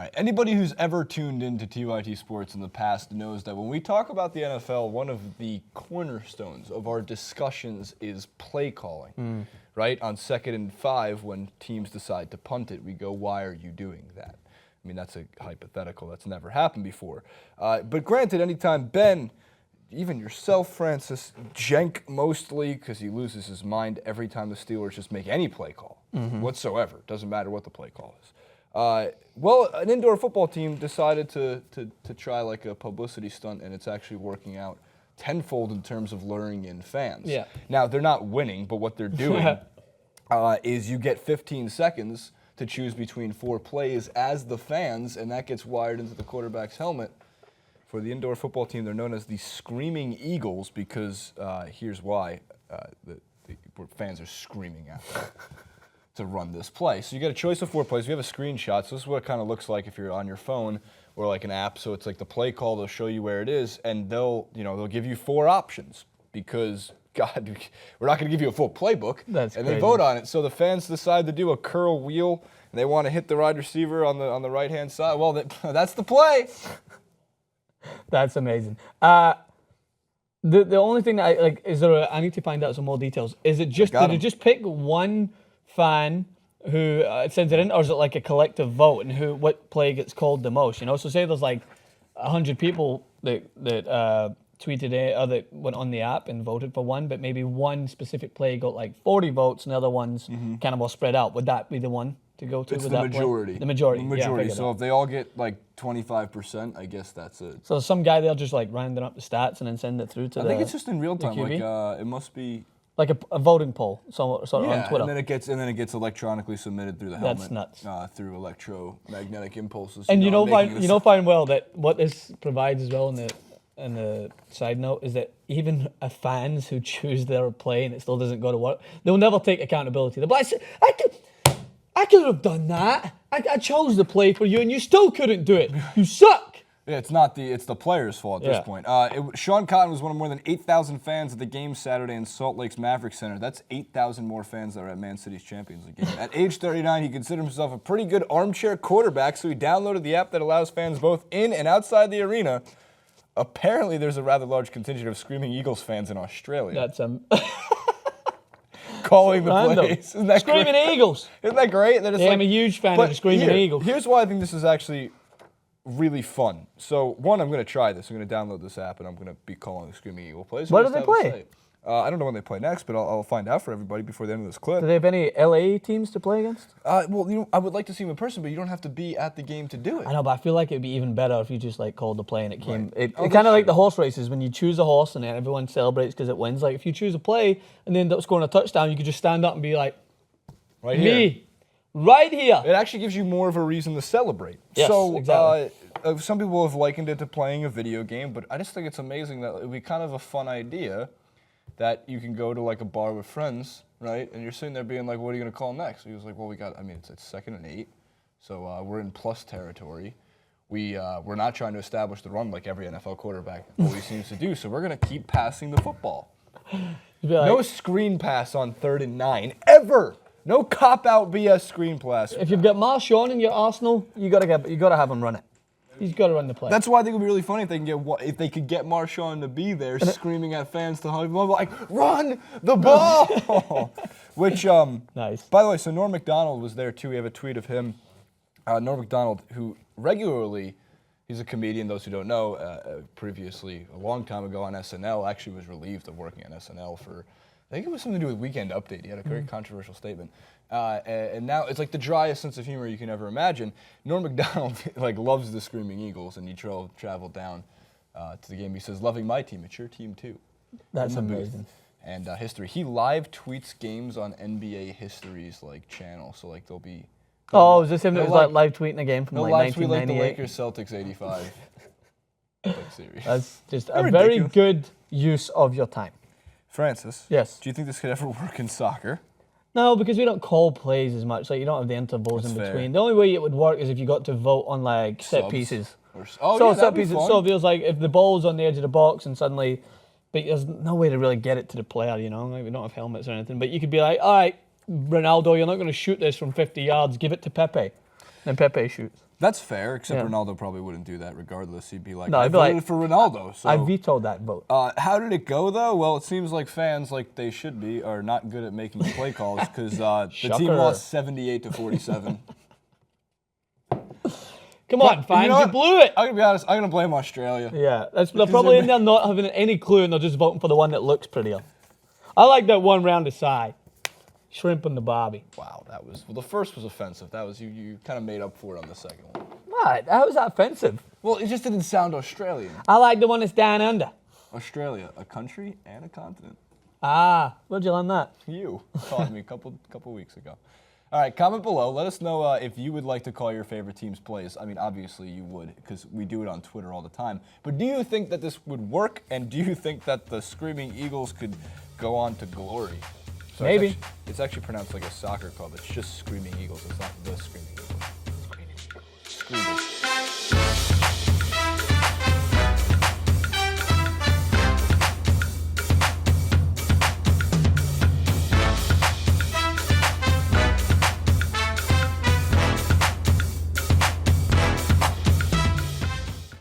right. Anybody who's ever tuned into TYT Sports in the past knows that when we talk about the NFL, one of the cornerstones of our discussions is play calling, right? On 2nd and 5, when teams decide to punt it, we go, why are you doing that? I mean, that's a hypothetical. That's never happened before. But granted, anytime Ben, even yourself, Francis, Jenk mostly, because he loses his mind every time the Steelers just make any play call whatsoever. Doesn't matter what the play call is. Well, an indoor football team decided to try like a publicity stunt, and it's actually working out tenfold in terms of luring in fans. Yeah. Now, they're not winning, but what they're doing is you get 15 seconds to choose between 4 plays as the fans, and that gets wired into the quarterback's helmet. For the indoor football team, they're known as the Screaming Eagles because here's why. The fans are screaming at them to run this play. So you get a choice of 4 plays. We have a screenshot, so this is what it kind of looks like if you're on your phone or like an app. So it's like the play call, they'll show you where it is, and they'll give you 4 options because, God, we're not going to give you a full playbook. That's and crazy. They vote on it. So the fans decide to do a curl wheel, and they want to hit the wide receiver on the right-hand side. Well, that's the play. That's amazing. The only thing that I need to find out some more details. Is it just did it just pick one fan who sends it in, or is it like a collective vote and what play gets called the most? So say there's like 100 people that tweeted it or that went on the app and voted for one, but maybe one specific play got like 40 votes and the other ones kind of all spread out. Would that be the one to go to? It's with the that majority. Play? The majority. The majority. So if they all get like 25%, I guess that's it. So some guy there just like rounding up the stats and then send it through to I think it's just in real time. Like it must be like a voting poll, sort of on Twitter. and then it gets electronically submitted through the helmet. That's nuts. Through electromagnetic impulses. And find well that what this provides as well in the side note is that even fans who choose their play and it still doesn't go to work, they'll never take accountability. They'll be like, I could have done that. I chose the play for you and you still couldn't do it. You suck. Yeah, it's the player's fault at this point. Sean Cotton was one of more than 8,000 fans at the game Saturday in Salt Lake's Maverick Center. That's 8,000 more fans that were at Man City's Champions League game. At age 39, he considered himself a pretty good armchair quarterback, so he downloaded the app that allows fans both in and outside the arena. Apparently, there's a rather large contingent of Screaming Eagles fans in Australia. That's calling the plays. Isn't that Screaming great? Eagles. Isn't that great? I'm a huge fan of the Screaming Eagles. Here's why I think this is actually really fun. So, one, I'm going to try this. I'm going to download this app, and I'm going to be calling the Screaming Eagle plays. What do they play? I don't know when they play next, but I'll find out for everybody before the end of this clip. Do they have any LA teams to play against? Well, I would like to see them in person, but you don't have to be at the game to do it. I know, but I feel like it'd be even better if you just like called the play and it came. Right. It kind of like the horse races when you choose a horse and then everyone celebrates because it wins. Like if you choose a play and they end up scoring a touchdown, you could just stand up and be like, right here. Me, right here. It actually gives you more of a reason to celebrate. Yes, so, exactly. Some people have likened it to playing a video game, but I just think it's amazing that it would be kind of a fun idea that you can go to like a bar with friends, right? And you're sitting there being like, what are you going to call next? He was like, well, it's 2nd and 8, so we're in plus territory. We're not trying to establish the run like every NFL quarterback always seems to do, so we're going to keep passing the football. No screen pass on 3rd and 9, ever! No cop-out BS screen pass. If you've got Marshawn in your arsenal, you got to have him run it. He's got to run the play. That's why I think it would be really funny if they could get Marshawn to be there screaming at fans to like, run the ball! Which, nice. By the way, so Norm Macdonald was there too. We have a tweet of him. Norm Macdonald, who regularly, he's a comedian, those who don't know, previously, a long time ago on SNL, actually was relieved of working on SNL for, I think it was something to do with Weekend Update. He had a very controversial statement. And now it's like the driest sense of humor you can ever imagine. Norm Macdonald loves the Screaming Eagles, and he traveled down to the game. He says, loving my team, it's your team too. That's amazing. And history. He live tweets games on NBA History's channel, so they'll be... is this him that was live tweeting a game from 1998? Like the Lakers Celtics 85 series. That's just a very good use of your time. Francis, yes. Do you think this could ever work in soccer? No, because we don't call plays as much. You don't have the intervals in between. Fair. The only way it would work is if you got to vote on set pieces. Set pieces. So it feels like if the ball's on the edge of the box and suddenly, but there's no way to really get it to the player. We don't have helmets or anything. But you could be like, all right, Ronaldo, you're not going to shoot this from 50 yards. Give it to Pepe. Then Pepe shoots. That's fair, except Yeah. Ronaldo probably wouldn't do that regardless. He'd be like, No, I I'd be voted like, for Ronaldo. So I vetoed that vote. how did it go, though? Well, it seems like fans, like they should be, are not good at making play calls because the team Shocker. lost 78-47. Come on, fans, you know you what? blew it. I'm going to be honest. I'm going to blame Australia. Yeah, they're probably in there not having any clue, and they're just voting for the one that looks prettier. I like that one round aside. Shrimp and the Barbie. Wow, the first was offensive. That was, you kind of made up for it on the second one. What? How was that offensive? Well, it just didn't sound Australian. I like the one that's down under. Australia, a country and a continent. Ah, where'd you learn that? You taught me a couple weeks ago. All right, comment below. Let us know if you would like to call your favorite team's plays. I mean, obviously you would, because we do it on Twitter all the time. But do you think that this would work? And do you think that the Screaming Eagles could go on to glory? So Maybe. It's actually pronounced like a soccer club. It's just Screaming Eagles. It's not the Screaming Eagles. Screaming.